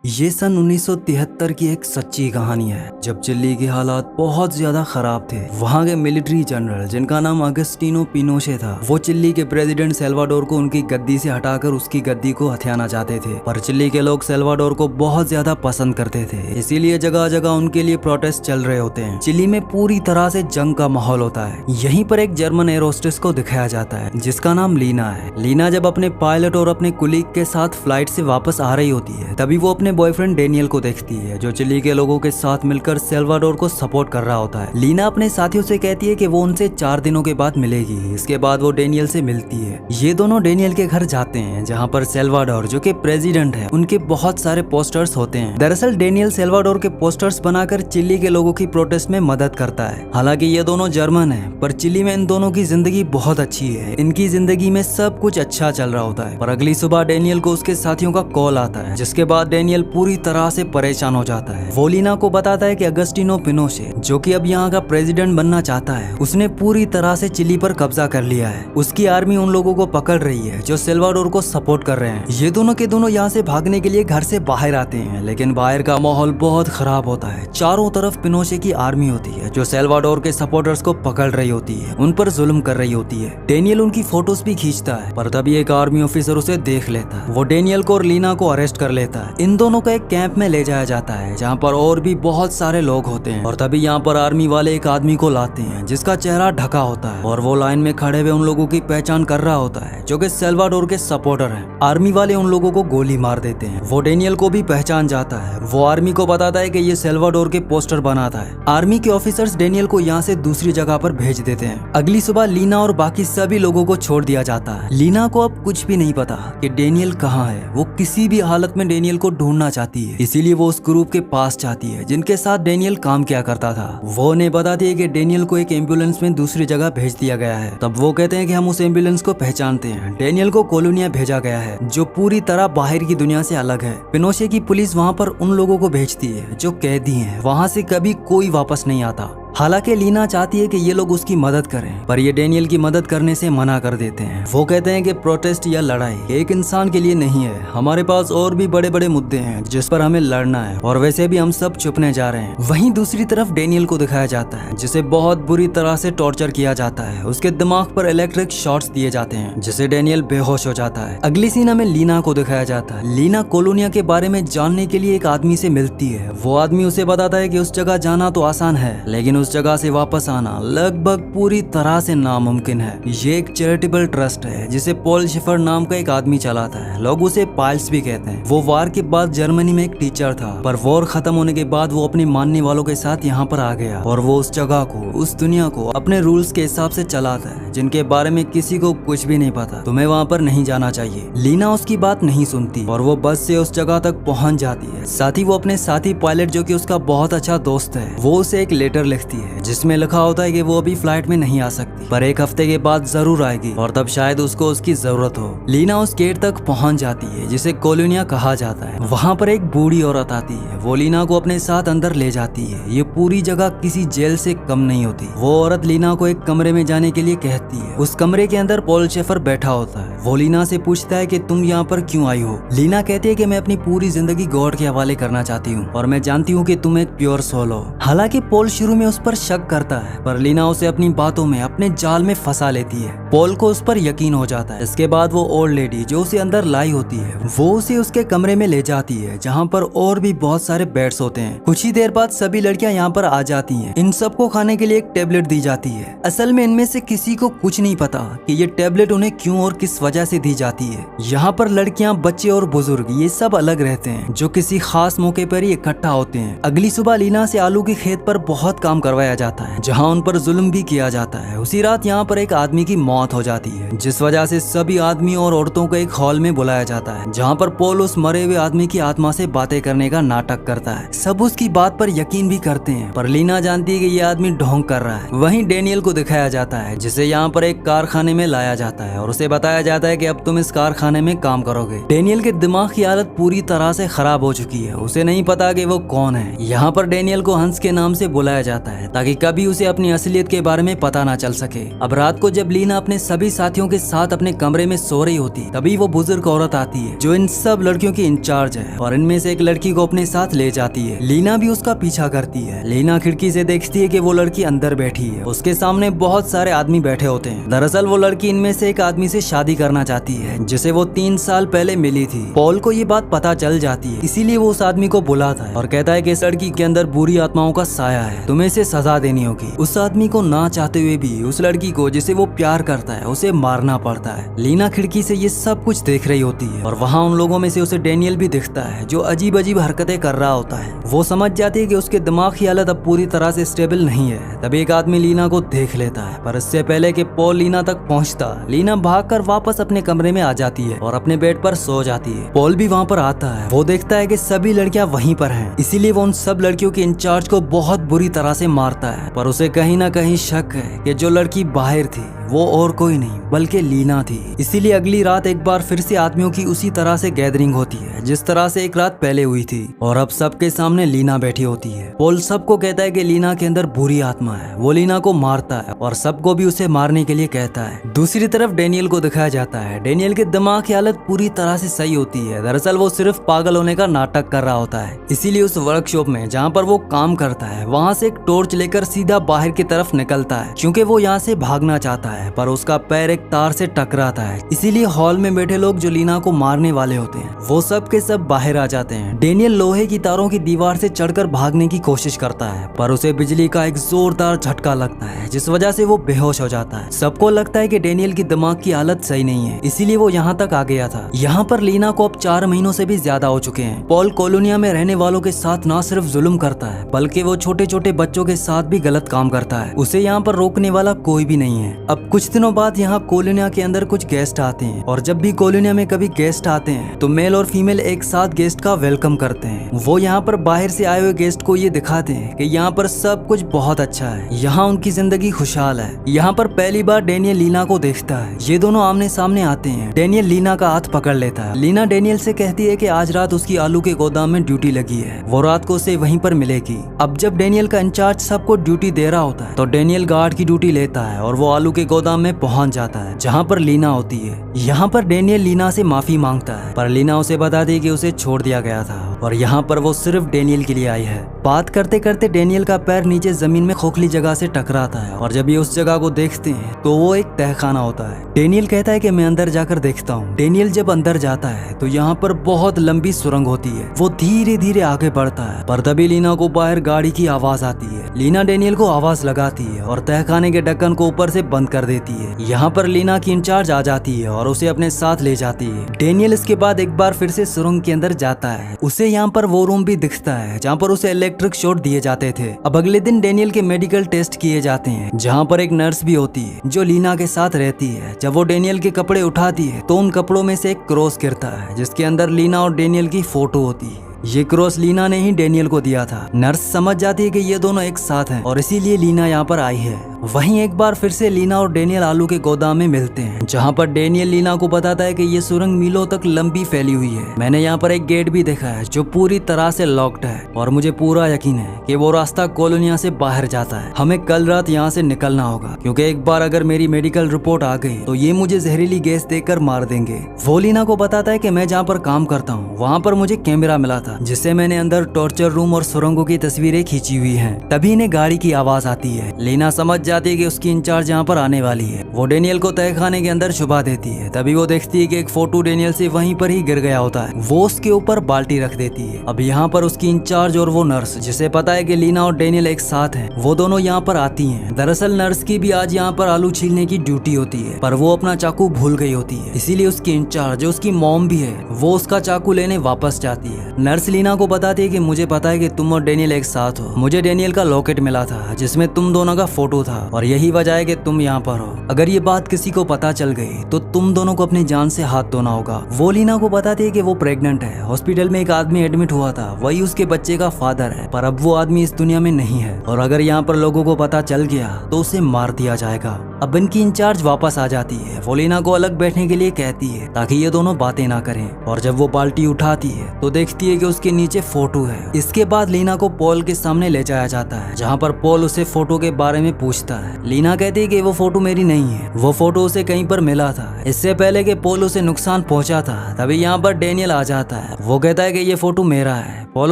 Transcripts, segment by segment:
ये सन 1973 की एक सच्ची कहानी है जब चिली के हालात बहुत ज्यादा खराब थे। वहाँ के मिलिट्री जनरल जिनका नाम अगस्टिनो पिनोशे था, वो चिली के प्रेसिडेंट सेल्वाडोर को उनकी गद्दी से हटाकर उसकी गद्दी को हथियाना चाहते थे। पर चिली के लोग सेल्वाडोर को बहुत ज्यादा पसंद करते थे, इसीलिए जगह जगह उनके लिए प्रोटेस्ट चल रहे होते हैं। चिली में पूरी तरह से जंग का माहौल होता है। यहीं पर एक जर्मन एयर होस्टेस को दिखाया जाता है जिसका नाम लीना है। लीना जब अपने पायलट और अपने कुलीग के साथ फ्लाइट से वापस आ रही होती है, तभी वो अपने बॉयफ्रेंड डेनियल को देखती है जो चिली के लोगों के साथ मिलकर सेल्वाडोर को सपोर्ट कर रहा होता है। लीना अपने साथियों से कहती है कि वो उनसे 4 दिनों के बाद मिलेगी। इसके बाद वो डेनियल से मिलती है। ये दोनों डेनियल के घर जाते हैं जहाँ पर सेल्वाडोर जो कि प्रेसिडेंट है, उनके बहुत सारे पोस्टर्स होते हैं। दरअसल डेनियल सेल्वाडोर के पोस्टर्स बनाकर चिली के लोगों की प्रोटेस्ट में मदद करता है। हालांकि ये दोनों जर्मन है, पर चिली में इन दोनों की जिंदगी बहुत अच्छी है। इनकी जिंदगी में सब कुछ अच्छा चल रहा होता है। पर अगली सुबह डेनियल को उसके साथियों का कॉल आता है, जिसके बाद डेनियल पूरी तरह से परेशान हो जाता है। वो लीना को बताता है कि अगस्टिनो पिनोशे जो कि अब यहाँ का प्रेसिडेंट बनना चाहता है, उसने पूरी तरह से चिली पर कब्जा कर लिया है। उसकी आर्मी उन लोगों को पकड़ रही है जो सेल्वाडोर को सपोर्ट कर रहे हैं। ये दोनों के दोनों यहाँ से भागने के लिए घर से बाहर आते हैं, लेकिन बाहर का माहौल बहुत खराब होता है। चारों तरफ पिनोशे की आर्मी होती है जो सेल्वाडोर के सपोर्टर्स को पकड़ रही होती है, उन पर जुल्म कर रही होती है। डेनियल उनकी फोटोज भी खींचता है, पर तभी एक आर्मी ऑफिसर उसे देख लेता है। वो डेनियल को और लीना को अरेस्ट कर लेता है। इन दोनों को एक कैंप में ले जाया जाता है जहाँ पर और भी बहुत सारे लोग होते हैं। और तभी यहाँ पर आर्मी वाले एक आदमी को लाते हैं जिसका चेहरा ढका होता है, और वो लाइन में खड़े हुए उन लोगों की पहचान कर रहा होता है जो कि सेल्वाडोर के सपोर्टर हैं। आर्मी वाले उन लोगों को गोली मार देते हैं। वो डेनियल को भी पहचान जाता है। वो आर्मी को बताता है कि ये सेल्वाडोर के पोस्टर बनाता है। आर्मी के ऑफिसर्स डेनियल को यहाँ से दूसरी जगह पर भेज देते हैं। अगली सुबह लीना और बाकी सभी लोगों को छोड़ दिया जाता है। लीना को अब कुछ भी नहीं पता कि डेनियल कहाँ है। वो किसी भी हालत में डेनियल को ढूंढना चाहती है, इसीलिए वो उस ग्रुप के पास जाती है जिनके साथ डेनियल काम किया करता था। वो उन्हें बताती है कि डेनियल को एक एम्बुलेंस में दूसरी जगह भेज दिया गया है। तब वो कहते हैं कि हम उस एम्बुलेंस को पहचानते हैं। डेनियल को कोलोनिया भेजा गया है जो पूरी तरह बाहर की दुनिया से अलग है। पिनोशे की पुलिस वहाँ पर उन लोगों को भेजती है जो कैदी हैं। वहाँ से कभी कोई वापस नहीं आता। हालांकि लीना चाहती है कि ये लोग उसकी मदद करें, पर ये डेनियल की मदद करने से मना कर देते हैं। वो कहते हैं कि प्रोटेस्ट या लड़ाई एक इंसान के लिए नहीं है। हमारे पास और भी बड़े बड़े मुद्दे हैं जिस पर हमें लड़ना है, और वैसे भी हम सब छुपने जा रहे हैं। वहीं दूसरी तरफ डेनियल को दिखाया जाता है जिसे बहुत बुरी तरह से टॉर्चर किया जाता है। उसके दिमाग पर इलेक्ट्रिक शॉट्स दिए जाते हैं जिससे डेनियल बेहोश हो जाता है। अगली सीन में लीना को दिखाया जाता है। लीना कोलोनिया के बारे में जानने के लिए एक आदमी से मिलती है। वो आदमी उसे बताता है कि उस जगह जाना तो आसान है, लेकिन उस जगह से वापस आना लगभग पूरी तरह से नामुमकिन है। ये एक चैरिटेबल ट्रस्ट है जिसे पॉल शेफर नाम का एक आदमी चलाता है। लोग उसे पाइल्स भी कहते हैं। वो वार के बाद जर्मनी में एक टीचर था, पर वॉर खत्म होने के बाद वो अपने मानने वालों के साथ यहाँ पर आ गया, और वो उस जगह को, उस दुनिया को अपने रूल्स के हिसाब से चलाता है जिनके बारे में किसी को कुछ भी नहीं पता। तुम्हें वहाँ पर नहीं जाना चाहिए। लीना उसकी बात नहीं सुनती और वो बस से उस जगह तक पहुँच जाती है। साथ ही वो अपने साथी पायलट जो कि उसका बहुत अच्छा दोस्त है, वो उसे एक लेटर लिखती है जिसमें लिखा होता है कि वो अभी फ्लाइट में नहीं आ सकती, पर 1 हफ्ते के बाद जरूर आएगी, और तब शायद उसको उसकी जरूरत हो। लीना उस गेट तक पहुंच जाती है जिसे कोलोनिया कहा जाता है। वहाँ पर एक बूढ़ी औरत आती है। वो लीना को अपने साथ अंदर ले जाती है। ये पूरी जगह किसी जेल से कम नहीं होती। वो औरत लीना को एक कमरे में जाने के लिए कहती है। उस कमरे के अंदर पॉल शेफर बैठा होता है। वो लीना से पूछता है कि तुम यहाँ पर क्यों आई हो। लीना कहती है कि मैं अपनी पूरी जिंदगी गॉड के हवाले करना चाहती हूँ, और मैं जानती हूँ कि तुम एक प्योर सोल हो। हालांकि पॉल शुरू में उस पर शक करता है, पर लीना उसे अपनी बातों में, अपने जाल में फंसा लेती है। पॉल को उस पर यकीन हो जाता है। इसके बाद वो ओल्ड लेडी जो उसे अंदर लाई होती है, वो उसे उसके कमरे में ले जाती है जहाँ पर और भी बहुत सारे बेड्स होते हैं। कुछ ही देर बाद सभी लड़कियां यहाँ पर आ जाती हैं। इन सबको खाने के लिए एक टेबलेट दी जाती है। असल में इनमें से किसी को कुछ नहीं पता कि ये टेबलेट उन्हें क्यों और किस वजह से दी जाती है। यहाँ पर लड़कियां, बच्चे और बुजुर्ग ये सब अलग रहते हैं, जो किसी खास मौके पर ही इकट्ठा होते हैं। अगली सुबह लीना से आलू के खेत पर बहुत काम करवाया जाता है जहाँ उन पर जुल्म भी किया जाता है। उसी रात यहाँ पर एक आदमी की मौत हो जाती है, जिस वजह से सभी आदमी और औरतों को एक हॉल में बुलाया जाता है जहाँ पर पॉल उस मरे हुए आदमी की आत्मा से बातें करने का नाटक करता है। सब उसकी बात पर यकीन भी करते हैं, पर लीना जानती है कि ये आदमी ढोंग कर रहा है। वहीं डेनियल को दिखाया जाता है जिसे यहाँ पर एक कारखाने में लाया जाता है, और उसे बताया जाता है कि अब तुम इस कारखाने में काम करोगे। डेनियल के दिमाग की हालत पूरी तरह से खराब हो चुकी है। उसे नहीं पता कि वो कौन है। यहाँ पर डेनियल को हंस के नाम से बुलाया जाता है ताकि कभी उसे अपनी असलियत के बारे में पता ना चल सके। अब रात को जब लीना अपने सभी साथियों के साथ अपने कमरे में सो रही होती, तभी वो बुजुर्ग औरत आती है जो इन सब लड़कियों की इंचार्ज है और इनमें से एक लड़की को अपने साथ ले जाती है। लीना भी उसका पीछा करती है। लीना खिड़की से देखती है कि वो लड़की अंदर बैठी है, उसके सामने बहुत सारे आदमी बैठे होते हैं। दरअसल वो लड़की इनमें से एक आदमी से शादी करना चाहती है जिसे वो 3 साल पहले मिली थी। पॉल को ये बात पता चल जाती है, इसीलिए वो उस आदमी को बुलाता है और कहता है कि इस लड़की के अंदर बुरी आत्माओं का साया है, तुम्हें इसे सजा देनी होगी। उस आदमी को ना चाहते हुए भी उस लड़की को जिसे वो प्यार करता है उसे मारना पड़ता है। लीना खिड़की से ये सब कुछ देख रही होती है और वहाँ उन लोगों में से उसे डेनियल भी दिखता है जो अजीब अजीब हरकतें कर रहा होता है। वो समझ जाती है कि उसके दिमाग की हालत अब पूरी तरह से स्टेबल नहीं है। तभी एक आदमी लीना को देख लेता है, पर इससे पहले कि पॉल लीना तक पहुंचता, लीना भागकर वापस अपने कमरे में आ जाती है और अपने बेड पर सो जाती है। पॉल भी वहाँ पर आता है। वो देखता है कि सभी लड़कियां वहीं पर हैं, इसीलिए वो उन सब लड़कियों के इंचार्ज को बहुत बुरी तरह से मारता है। पर उसे कहीं ना कहीं शक है कि जो लड़की बाहर थी वो और कोई नहीं बल्कि लीना थी। इसीलिए अगली रात एक बार फिर से आदमियों की उसी तरह से गैदरिंग होती है जिस तरह से एक रात पहले हुई थी और अब सबके सामने लीना बैठी होती है। पॉल सबको कहता है कि लीना के अंदर बुरी आत्मा है। वो लीना को मारता है और सबको भी उसे मारने के लिए कहता है। दूसरी तरफ डेनियल को दिखाया जाता है। डेनियल के दिमाग की हालत पूरी तरह से सही होती है। दरअसल वो सिर्फ पागल होने का नाटक कर रहा होता है। इसीलिए उस वर्कशॉप में जहाँ पर वो काम करता है वहाँ से एक टॉर्च लेकर सीधा बाहर की तरफ निकलता है क्योंकि वो यहाँ से भागना चाहता है, पर उसका पैर एक तार से टकराता है। इसीलिए हॉल में बैठे लोग जो लीना को मारने वाले होते हैं वो सब के सब बाहर आ जाते हैं। डेनियल लोहे की तारों की दीवार से चढ़कर भागने की कोशिश करता है, पर उसे बिजली का एक जोरदार झटका लगता है जिस वजह से वो बेहोश हो जाता है। सबको लगता है कि डेनियल की दिमाग की हालत सही नहीं है, इसीलिए वो यहाँ तक आ गया था। यहाँ पर लीना को अब 4 महीनों से भी ज्यादा हो चुके हैं। पॉल कॉलोनिया में रहने वालों के साथ न सिर्फ जुल्म करता है बल्कि वो छोटे छोटे बच्चों के साथ भी गलत काम करता है। उसे यहाँ पर रोकने वाला कोई भी नहीं है। अब कुछ दिनों बाद यहाँ कॉलोनिया के अंदर कुछ गेस्ट आते हैं और जब भी कॉलोनिया में कभी गेस्ट आते हैं तो मेल और फीमेल एक साथ गेस्ट का वेलकम करते हैं। वो यहाँ पर बाहर से आए हुए गेस्ट को ये दिखाते हैं कि यहाँ पर सब कुछ बहुत अच्छा है, यहाँ उनकी जिंदगी खुशहाल है। यहाँ पर पहली बार डेनियल लीना को देखता है। ये दोनों आमने सामने आते हैं। डेनियल लीना का हाथ पकड़ लेता है। लीना डेनियल से कहती है कि आज रात उसकी आलू के गोदाम में ड्यूटी लगी है, वो रात को उसे वहीं पर मिलेगी। अब जब डेनियल का इंचार्ज सबको ड्यूटी दे रहा होता है तो डेनियल गार्ड की ड्यूटी लेता है और वो आलू के गोदाम में पहुंच जाता है जहाँ पर लीना होती है। यहाँ पर डेनियल लीना से माफी मांगता है, पर लीना उसे बताती है कि उसे छोड़ दिया गया था और यहाँ पर वो सिर्फ डेनियल के लिए आई है। बात करते करते डेनियल का पैर नीचे जमीन में खोखली जगह से टकराता है और जब ये उस जगह को देखते हैं तो वो एक तहखाना होता है। डेनियल कहता है कि मैं अंदर जाकर देखता हूँ। डेनियल जब अंदर जाता है तो यहाँ पर बहुत लंबी सुरंग होती है। वो धीरे धीरे आगे बढ़ता है, पर तभी लीना को बाहर गाड़ी की आवाज आती है। लीना डेनियल को आवाज लगाती है और तहखाने के ढक्कन को ऊपर से बंद कर देती है। यहाँ पर लीना की इंचार्ज आ जाती है और उसे अपने साथ ले जाती है। डेनियल इसके बाद एक बार फिर से सुरंग के अंदर जाता है। उसे यहाँ पर वो रूम भी दिखता है जहाँ पर उसे इलेक्ट्रिक शॉक दिए जाते थे। अब अगले दिन डेनियल के मेडिकल टेस्ट किए जाते हैं जहाँ पर एक नर्स भी होती है जो लीना के साथ रहती है। जब वो डेनियल के कपड़े उठाती है तो उन कपड़ों में से एक क्रॉस गिरता है जिसके अंदर लीना और डेनियल की फोटो होती है। ये क्रॉस लीना ने ही डेनियल को दिया था। नर्स समझ जाती है कि ये दोनों एक साथ हैं और इसीलिए लीना यहाँ पर आई है। वहीं एक बार फिर से लीना और डेनियल आलू के गोदाम में मिलते हैं जहाँ पर डेनियल लीना को बताता है कि ये सुरंग मीलों तक लंबी फैली हुई है। मैंने यहाँ पर एक गेट भी देखा है जो पूरी तरह से लॉक्ड है और मुझे पूरा यकीन है कि वो रास्ता कॉलोनिया से बाहर जाता है। हमें कल रात यहाँ से निकलना होगा क्योंकि एक बार अगर मेरी मेडिकल रिपोर्ट आ गई तो ये मुझे जहरीली गैस देकर मार देंगे। वो लीना को बताता है कि मैं जहाँ पर काम करता हूँ वहाँ पर मुझे कैमरा मिला था जिससे मैंने अंदर टॉर्चर रूम और सुरंगों की तस्वीरें खींची हुई हैं। तभी इन्हें गाड़ी की आवाज आती है। लीना समझ जाती है कि उसकी इंचार्ज यहाँ पर आने वाली है। वो डेनियल को तहखाने के अंदर छुपा देती है। तभी वो देखती है कि एक फोटो डेनियल से वहीं पर ही गिर गया होता है। वो उसके ऊपर बाल्टी रख देती है। अब यहाँ पर उसकी इंचार्ज और वो नर्स जिसे पता है कि लीना और डेनियल एक साथ हैं, वो दोनों यहाँ पर आती हैं। दरअसल नर्स की भी आज यहाँ पर आलू छीलने की ड्यूटी होती है, पर वो अपना चाकू भूल गई होती है। इसीलिए उसकी इंचार्ज जो उसकी मॉम भी है वो उसका चाकू लेने वापस जाती है। नर्स लीना को बताती है कि मुझे पता है कि तुम और डेनियल एक साथ हो। मुझे डेनियल का लॉकेट मिला था जिसमें तुम दोनों का फोटो था और यही वजह है कि तुम यहाँ पर हो। अगर ये बात किसी को पता चल गई तो तुम दोनों को अपनी जान से हाथ धोना होगा। वो लीना को बताती है कि वो प्रेग्नेंट है। हॉस्पिटल में एक आदमी एडमिट हुआ था, वही उसके बच्चे का फादर है, पर अब वो आदमी इस दुनिया में नहीं है और अगर यहाँ पर लोगों को पता चल गया तो उसे मार दिया जाएगा। अब इनकी इंचार्ज वापस आ जाती है। वो लीना को अलग बैठने के लिए कहती है ताकि ये दोनों बातें ना करें और जब वो बाल्टी उठाती है तो देखती है कि कि उसके नीचे फोटो है। इसके बाद लीना को पॉल के सामने ले जाया जाता है, जहाँ पर पॉल उसे फोटो के बारे में पूछता है। लीना कहती है कि वो फोटो मेरी नहीं है, वो फोटो उसे कहीं पर मिला था, इससे पहले कि पॉल उसे नुकसान पहुंचा था। तभी यहाँ पर डेनियल आ जाता है। वो कहता है कि ये फोटो मेरा है। पॉल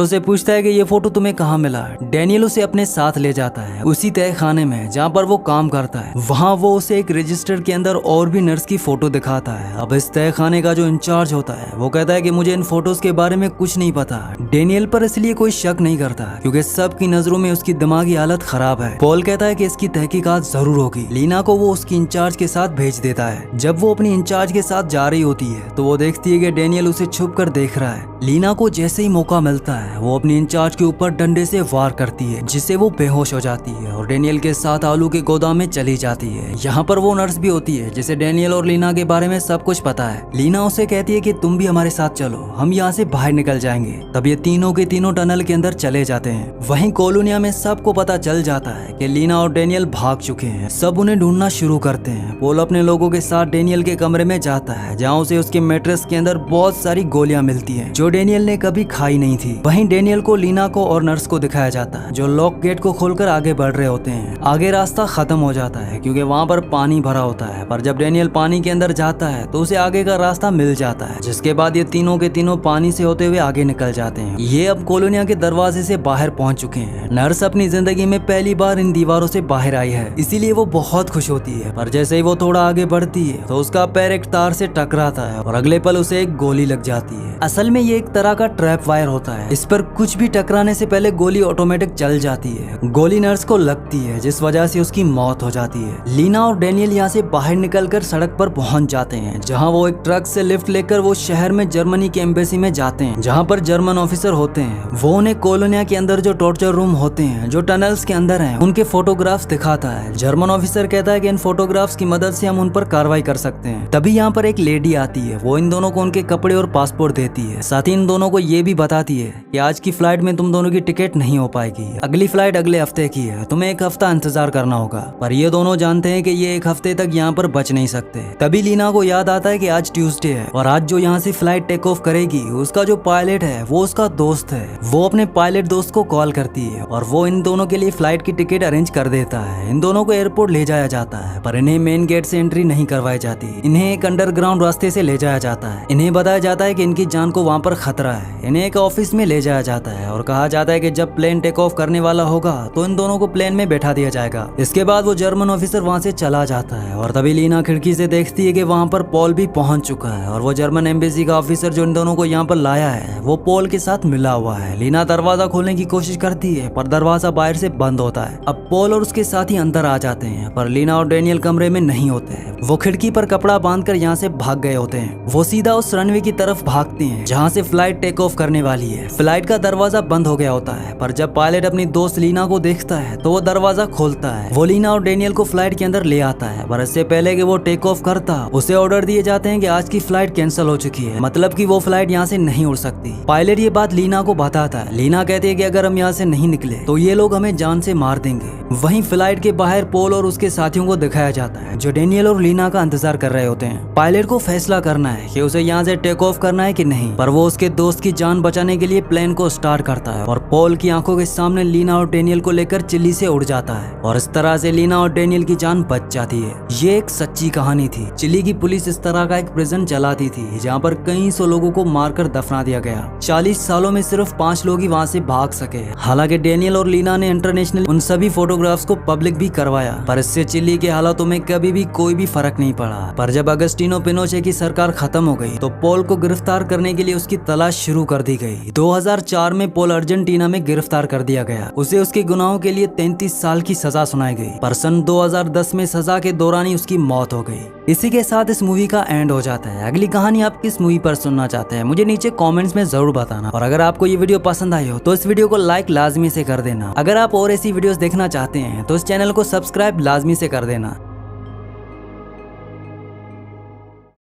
उसे पूछता है कि ये फोटो तुम्हें कहाँ मिला। डेनियल उसे अपने साथ ले जाता है उसी तहखाने में जहाँ पर वो काम करता है। वहाँ वो उसे एक रजिस्टर के अंदर और भी नर्स की फोटो दिखाता है। अब इस तहखाने का जो इंचार्ज होता है वो कहता है कि मुझे इन फोटोज के बारे में कुछ नहीं पता। डेनियल पर इसलिए कोई शक नहीं करता क्योंकि सबकी नजरों में उसकी दिमागी हालत खराब है। पॉल कहता है कि इसकी तहकीकात जरूर होगी। लीना को वो उसकी इंचार्ज के साथ भेज देता है। जब वो अपनी इंचार्ज के साथ जा रही होती है तो वो देखती है कि डेनियल उसे छुप कर देख रहा है। लीना को जैसे ही मौका मिलता है वो अपनी इंचार्ज के ऊपर डंडे से वार करती है, जिससे वो बेहोश हो जाती है और डेनियल के साथ आलू के गोदाम में चली जाती है। यहाँ पर वो नर्स भी होती है जिसे डेनियल और लीना के बारे में सब कुछ पता है। लीना उसे कहती है कि तुम भी हमारे साथ चलो, हम यहाँ से बाहर निकल जाएंगे। तब ये तीनों के तीनों टनल के अंदर चले जाते हैं। वहीं कॉलोनिया में सबको पता चल जाता है कि लीना और डेनियल भाग चुके हैं। सब उन्हें ढूंढना शुरू करते हैं। पॉल अपने लोगों के साथ डेनियल के कमरे में जाता है, जहाँ उसे उसके मैट्रेस के अंदर बहुत सारी गोलियां मिलती हैं जो डेनियल ने कभी खाई नहीं थी। वहीं डेनियल को, लीना को और नर्स को दिखाया जाता है जो लॉक गेट को खोलकर आगे बढ़ रहे होते हैं। आगे रास्ता खत्म हो जाता है क्योंकि वहाँ पर पानी भरा होता है, पर जब डेनियल पानी के अंदर जाता है तो उसे आगे का रास्ता मिल जाता है, जिसके बाद ये तीनों के तीनों पानी से होते हुए आगे निकल जाते हैं। ये अब कॉलोनिया के दरवाजे से बाहर पहुंच चुके हैं। नर्स अपनी जिंदगी में पहली बार इन दीवारों से बाहर आई है, इसीलिए वो बहुत खुश होती है। पर जैसे ही वो थोड़ा आगे बढ़ती है तो उसका पैर एक तार से टकराता है और अगले पल उसे एक गोली लग जाती है। असल में ये एक तरह का ट्रैप वायर होता है। इस पर कुछ भी टकराने से पहले गोली ऑटोमेटिक चल जाती है। गोली नर्स को लगती है, जिस वजह से उसकी मौत हो जाती है। लीना और डेनियल यहाँ से बाहर निकलकर सड़क पर पहुंच जाते हैं, जहाँ वो एक ट्रक से लिफ्ट लेकर वो शहर में जर्मनी की एम्बेसी में जाते हैं, जहाँ पर जर्मन ऑफिसर होते हैं। वो उन्हें कॉलोनिया के अंदर जो टॉर्चर रूम होते हैं, जो टनल्स के अंदर हैं, उनके फोटोग्राफ्स दिखाता है। जर्मन ऑफिसर कहता है कि इन फोटोग्राफ्स की मदद से हम उन पर कार्रवाई कर सकते हैं। तभी यहाँ पर एक लेडी आती है। वो इन दोनों को उनके कपड़े और पासपोर्ट देती है। साथ ही इन दोनों को ये भी बताती है कि आज की फ्लाइट में तुम दोनों की टिकट नहीं हो पाएगी, अगली फ्लाइट अगले हफ्ते की है, तुम्हें एक हफ्ता इंतजार करना होगा। पर ये दोनों जानते हैं कि ये एक हफ्ते तक यहाँ पर बच नहीं सकते। तभी लीना को याद आता है कि आज ट्यूसडे है और आज जो यहाँ से फ्लाइट टेक ऑफ करेगी उसका जो पायलट है वो उसका दोस्त है। वो अपने पायलट दोस्त को कॉल करती है और वो इन दोनों के लिए फ्लाइट की टिकट अरेंज कर देता है। इन दोनों को एयरपोर्ट ले जाया जाता है, पर इन्हें मेन गेट से एंट्री नहीं करवाई जाती। इन्हें एक अंडरग्राउंड रास्ते से ले जाया जाता है। इन्हें बताया जाता है कि इनकी जान को वहाँ पर खतरा है। इन्हें एक ऑफिस में ले जाया जाता है और कहा जाता है कि जब प्लेन टेक ऑफ करने वाला होगा तो इन दोनों को प्लेन में बैठा दिया जाएगा। इसके बाद वो जर्मन ऑफिसर वहाँ से चला जाता है और तभी लीना खिड़की से देखती है कि वहाँ पर पॉल भी पहुँच चुका है और वो जर्मन एम्बेसी का ऑफिसर जो इन दोनों को यहाँ पर लाया है वो पॉल के साथ मिला हुआ है। लीना दरवाजा खोलने की कोशिश करती है पर दरवाजा बाहर से बंद होता है। अब पॉल और उसके साथी अंदर आ जाते हैं, पर लीना और डेनियल कमरे में नहीं होते हैं। वो खिड़की पर कपड़ा बांधकर यहाँ से भाग गए होते हैं। वो सीधा उस रनवे की तरफ भागते हैं जहाँ से फ्लाइट टेक ऑफ करने वाली है। फ्लाइट का दरवाजा बंद हो गया होता है, पर जब पायलट अपनी दोस्त लीना को देखता है तो वो दरवाजा खोलता है। वो लीना और डेनियल को फ्लाइट के अंदर ले आता है, पर इससे पहले कि वो टेक ऑफ करता उसे ऑर्डर दिए जाते हैं कि आज की फ्लाइट कैंसिल हो चुकी है, मतलब कि वो फ्लाइट यहाँ से नहीं उड़ सकती। पायलट ये बात लीना को बताता है। लीना कहती है कि अगर हम यहाँ से नहीं निकले तो ये लोग हमें जान से मार देंगे। वहीं फ्लाइट के बाहर पॉल और उसके साथियों को दिखाया जाता है जो डेनियल और लीना का इंतजार कर रहे होते हैं। पायलट को फैसला करना है कि उसे यहाँ से टेक ऑफ करना है कि नहीं, पर वो उसके दोस्त की जान बचाने के लिए प्लेन को स्टार्ट करता है और पॉल की आंखों के सामने लीना और डेनियल को लेकर चिल्ली से उड़ जाता है और इस तरह से लीना और डेनियल की जान बच जाती है। ये एक सच्ची कहानी थी। चिली की पुलिस इस तरह का एक प्रिजन चलाती थी जहाँ पर कई सौ लोगों को मारकर दफना दिया गया। 40 सालों में सिर्फ 5 लोग ही वहाँ से भाग सके। हालांकि डेनियल और लीना ने इंटरनेशनल उन सभी फोटोग्राफ्स को पब्लिक भी करवाया, पर इससे चिली के हालातों में कभी भी कोई भी फर्क नहीं पड़ा। पर जब अगस्टिनो पिनोचे की सरकार खत्म हो गई तो पॉल को गिरफ्तार करने के लिए उसकी तलाश शुरू कर दी गई। 2004 में पॉल अर्जेंटीना में गिरफ्तार कर दिया गया। उसे उसके गुनाहों के लिए 33 साल की सजा सुनाई गई, पर सन 2010 में सजा के दौरान ही उसकी मौत हो गई। इसी के साथ इस मूवी का एंड हो जाता है। अगली कहानी आप किस मूवी पर सुनना चाहते हैं मुझे नीचे कमेंट्स में जरूर बताना, और अगर आपको ये वीडियो पसंद आई हो तो इस वीडियो को लाइक लाजमी से कर देना। अगर आप और ऐसी वीडियोस देखना चाहते हैं तो इस चैनल को सब्सक्राइब लाजमी से कर देना।